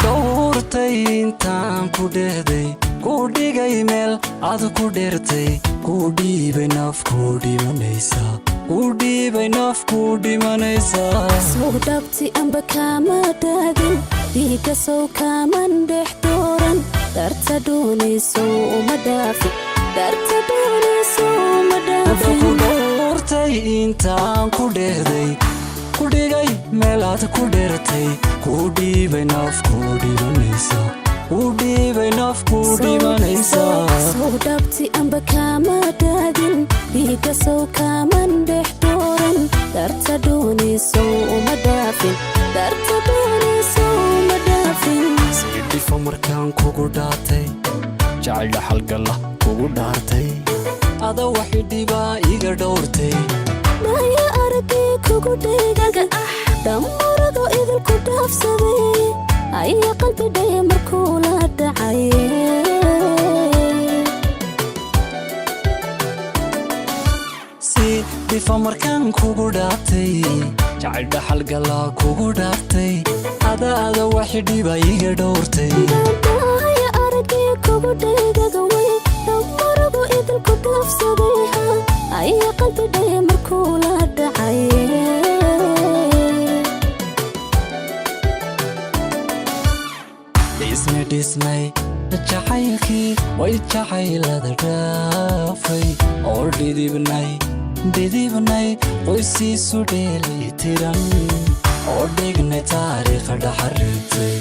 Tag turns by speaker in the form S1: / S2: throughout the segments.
S1: dhowrtay intaan ku dheeday ku dhigay meel aad ku dheertay ku dhiibay naf ku dhimanaysa ku dhiibay naf ku dhimanaysa
S2: soo dhabti amba kama daadin dhiiga soo kaman dhex dooran darta doonayso uma dhaafin darta doonayso uma dhaafin
S1: ku dhowrtay intaan ku dheeday ku dhigay meel aad ku dheertay ku dhiibay naf ku dhimanaysa ku dhiibay naf ku dhimanaysa
S2: soo dhabti amba kama daadin dhiiga soo kaman dhex dooran darta doonayso uma dhaafin darta doonayso uma dhaafin
S1: sidhifa markaan kugu dhaatay jacaylda halgala kugu dhaartay ada waxay dhibaa iga dhowrtay
S2: maya aragay kugu dhegaga dhammarado idinku dhaafsaday aya qalbi dhaya markuu la dhacay
S1: sidhifa markaan kugu dhaatay jacaylda halgala kugu dhaartay ada waxay dhibaa iga dhowrtay
S2: maya aragay kugu dhegaga way dhammarado idinku dhaafsaday aya qalbi dhaya markuu la dhacay
S1: dhismay jacaylkii way jacaylada dhaafay oo dhidibnay qoysiisu dheelitiran oo dhignay taariikha dhaxaribtay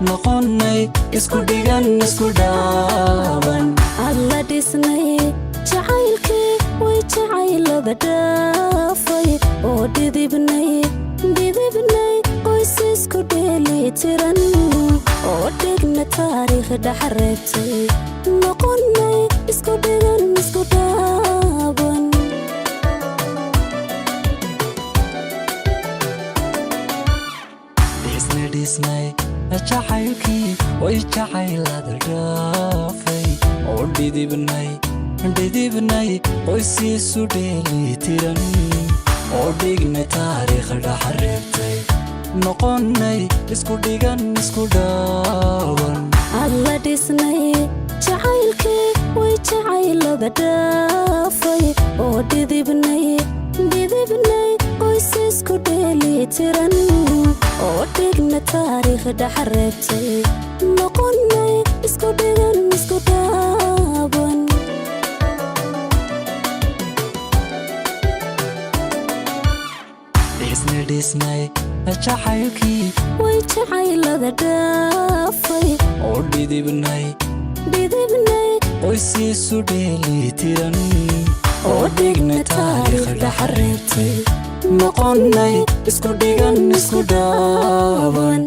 S1: noqonnay isku dhigan isku dhaaban
S2: alla dhisnay jacaylkii way jacaylada dhaafay oo dhidibnay qoysisku dheelitiran oo dhigna taariikh dhaxaribtay noqonnay isku dhigan isku dhaaban
S1: dhisnay jacaylkii way jacaylada dhaafay oo dhidibnay qoysiisu dheelitiran oo dhignay taariikh dhaxaribtay noqonnay isku dhigan isku dhaaban
S2: alla dhisnay jacaylkii way jacaylada dhaafay oo dhidibnay qoysisku dheelitiran oo dhigna taariikh dhaxaribtay noqonnay isku dhigan isku dhaaban
S1: dhisnay jacaylkii
S2: way jacaylada dhaafay
S1: oo dhidibnay qoysiisu dheelitiran oo dhignay taariikh dhaxaribtay noqonnay isku dhigan isku dhaaban